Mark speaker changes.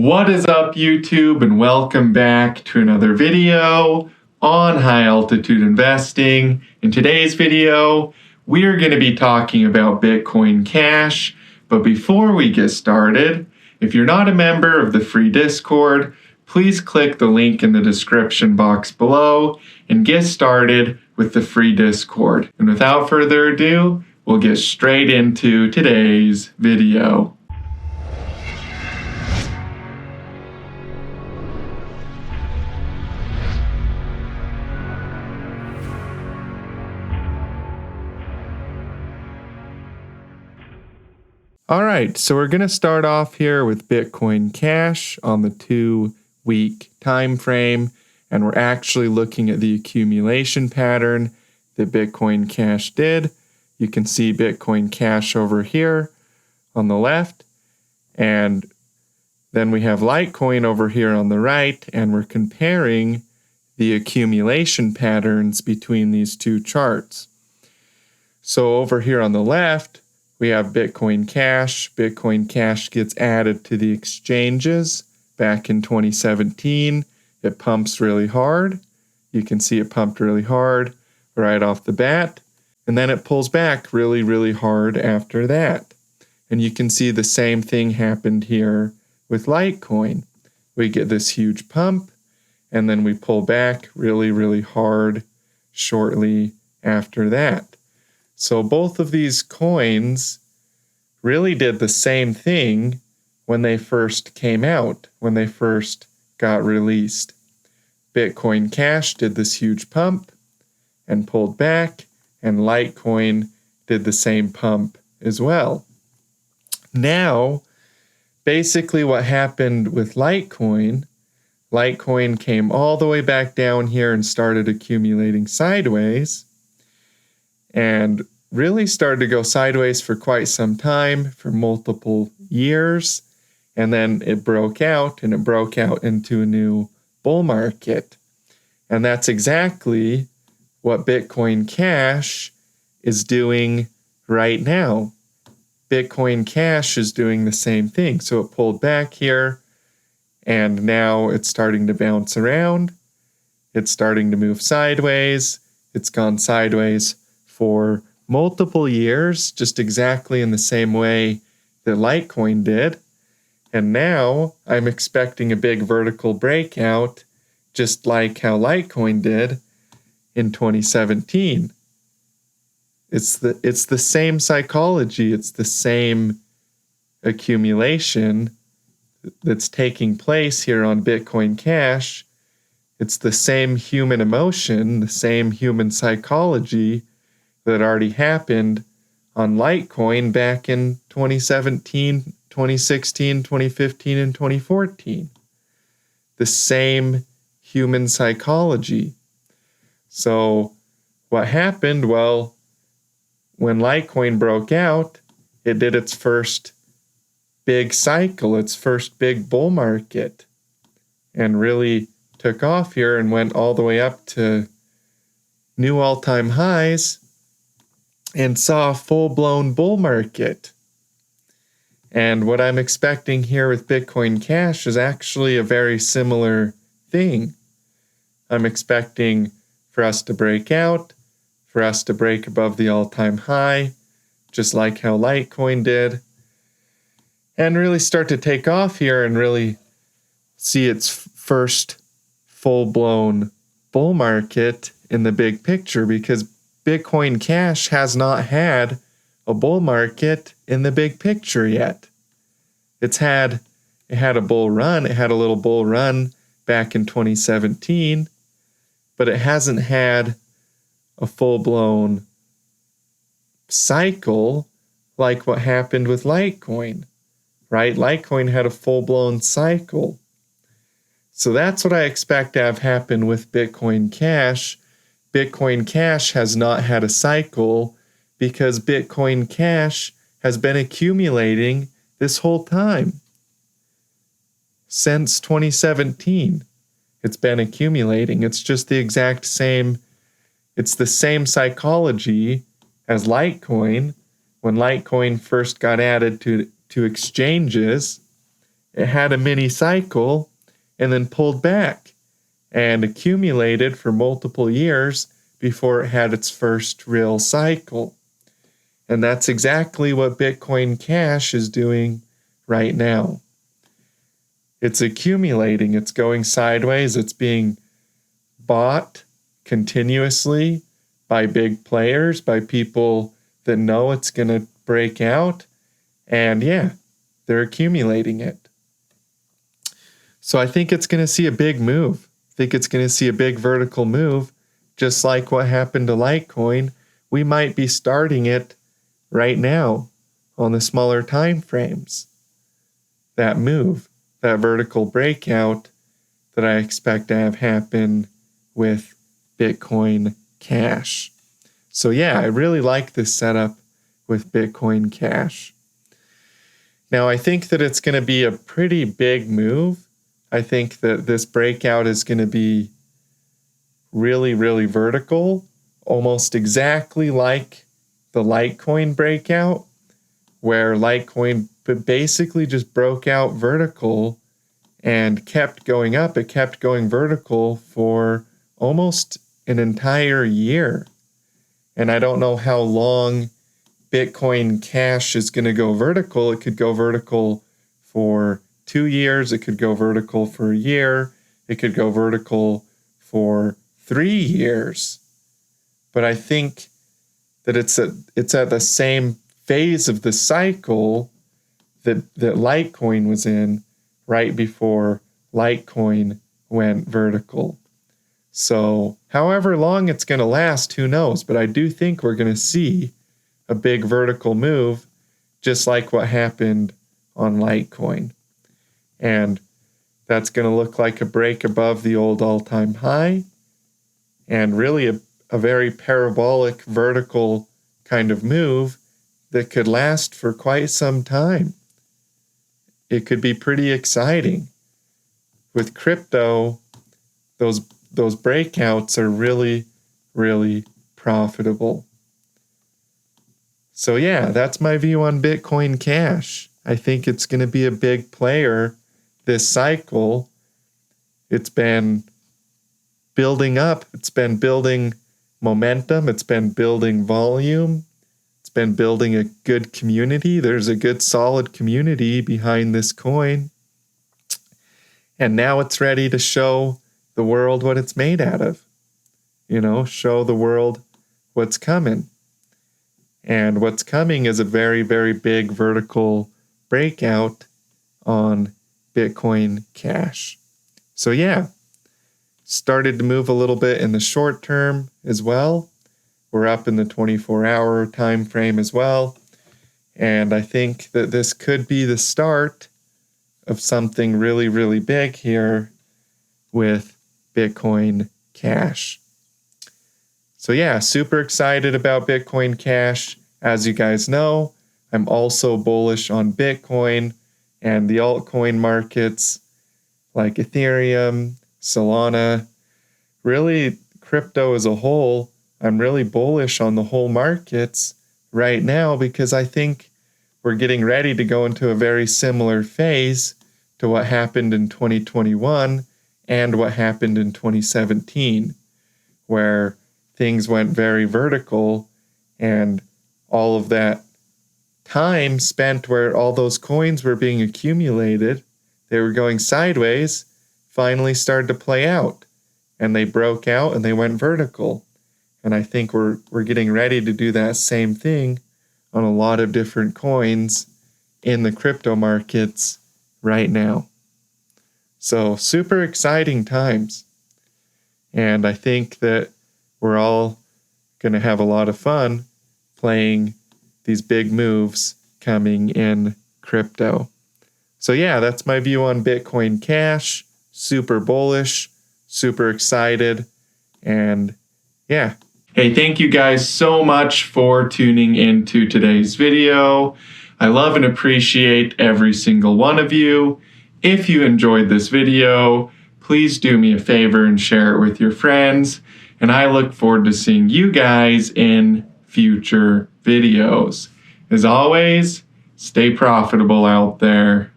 Speaker 1: What is up, YouTube, and welcome back to another video on high altitude investing. In today's video, we're going to be talking about Bitcoin Cash. But before we get started, if you're not a member of the free Discord, please click the link in the description box below and get started with the free Discord. And without further ado, we'll get straight into today's video. All right, so we're going to start off here with Bitcoin Cash on the 2-week time frame, and we're actually looking at the accumulation pattern that Bitcoin Cash did. You can see Bitcoin Cash over here on the left, and then we have Litecoin over here on the right, and we're comparing the accumulation patterns between these two charts. So over here on the left, we have Bitcoin Cash. Bitcoin Cash gets added to the exchanges back in 2017. It pumps really hard. You can see it pumped really hard right off the bat. And then it pulls back really, really hard after that. And you can see the same thing happened here with Litecoin. We get this huge pump, and then we pull back really, really hard shortly after that. So both of these coins really did the same thing when they first came out, when they first got released. Bitcoin Cash did this huge pump and pulled back, and Litecoin did the same pump as well. Now, basically what happened with Litecoin came all the way back down here and started accumulating sideways, and really started to go sideways for quite some time, for multiple years, and then it broke out, and it broke out into a new bull market. And that's exactly what Bitcoin Cash is doing right now. Bitcoin Cash is doing the same thing. So it pulled back here, and now it's starting to bounce around. It's starting to move sideways. It's gone sideways for multiple years, just exactly in the same way that Litecoin did. And now I'm expecting a big vertical breakout, just like how Litecoin did in 2017. It's the same psychology. It's the same accumulation that's taking place here on Bitcoin Cash. It's the same human emotion, the same human psychology that already happened on Litecoin back in 2017, 2016, 2015, and 2014. The same human psychology. So what happened? Well, when Litecoin broke out, it did its first big cycle, its first big bull market, and really took off here and went all the way up to new all-time highs and saw a full-blown bull market. And what I'm expecting here with Bitcoin Cash is actually a very similar thing. I'm expecting for us to break out, for us to break above the all-time high, just like how Litecoin did, and really start to take off here and really see its first full-blown bull market in the big picture, because Bitcoin Cash has not had a bull market in the big picture yet. It had a bull run. It had a little bull run back in 2017, but it hasn't had a full-blown cycle like what happened with Litecoin, right? Litecoin had a full-blown cycle. So that's what I expect to have happen with Bitcoin Cash. Bitcoin Cash has not had a cycle because Bitcoin Cash has been accumulating this whole time. Since 2017, it's been accumulating. It's just the exact same, it's the same psychology as Litecoin. When Litecoin first got added to exchanges, it had a mini cycle and then pulled back and accumulated for multiple years before it had its first real cycle. And that's exactly what Bitcoin Cash is doing right now. It's accumulating, it's going sideways, it's being bought continuously by big players, by people that know it's going to break out. And yeah, they're accumulating it. So I think it's going to see a big move. I think it's going to see a big vertical move, just like what happened to Litecoin. We might be starting it right now on the smaller time frames. That move, that vertical breakout that I expect to have happen with Bitcoin Cash. So yeah, I really like this setup with Bitcoin Cash. Now I think that it's going to be a pretty big move. I think that this breakout is going to be really, really vertical, almost exactly like the Litecoin breakout, where Litecoin basically just broke out vertical and kept going up. It kept going vertical for almost an entire year. And I don't know how long Bitcoin Cash is going to go vertical. It could go vertical for 2 years. It could go vertical for a year. It could go vertical for 3 years. But I think that it's at the same phase of the cycle that Litecoin was in right before Litecoin went vertical. So however long it's going to last, who knows? But I do think we're going to see a big vertical move, just like what happened on Litecoin. And that's going to look like a break above the old all-time high, and really a very parabolic vertical kind of move that could last for quite some time. It could be pretty exciting. With crypto, those breakouts are really, really profitable. So yeah, that's my view on Bitcoin Cash. I think it's going to be a big player this cycle. It's been building up. It's been building momentum. It's been building volume. It's been building a good community. There's a good solid community behind this coin. And now it's ready to show the world what it's made out of. Show the world what's coming. And what's coming is a very, very big vertical breakout on Bitcoin Cash. So yeah, started to move a little bit in the short term as well. We're up in the 24-hour time frame as well. And I think that this could be the start of something really, really big here with Bitcoin Cash. So yeah, super excited about Bitcoin Cash. As you guys know, I'm also bullish on Bitcoin and the altcoin markets like Ethereum, Solana, really crypto as a whole. I'm really bullish on the whole markets right now because I think we're getting ready to go into a very similar phase to what happened in 2021 and what happened in 2017, where things went very vertical and all of that time spent where all those coins were being accumulated, they were going sideways, finally started to play out. And they broke out and they went vertical. And I think we're getting ready to do that same thing on a lot of different coins in the crypto markets right now. So super exciting times. And I think that we're all going to have a lot of fun playing these big moves coming in crypto. So yeah, that's my view on Bitcoin Cash. Super bullish, super excited, and yeah. Hey, thank you guys so much for tuning into today's video. I love and appreciate every single one of you. If you enjoyed this video, please do me a favor and share it with your friends. And I look forward to seeing you guys in future videos. As always, stay profitable out there.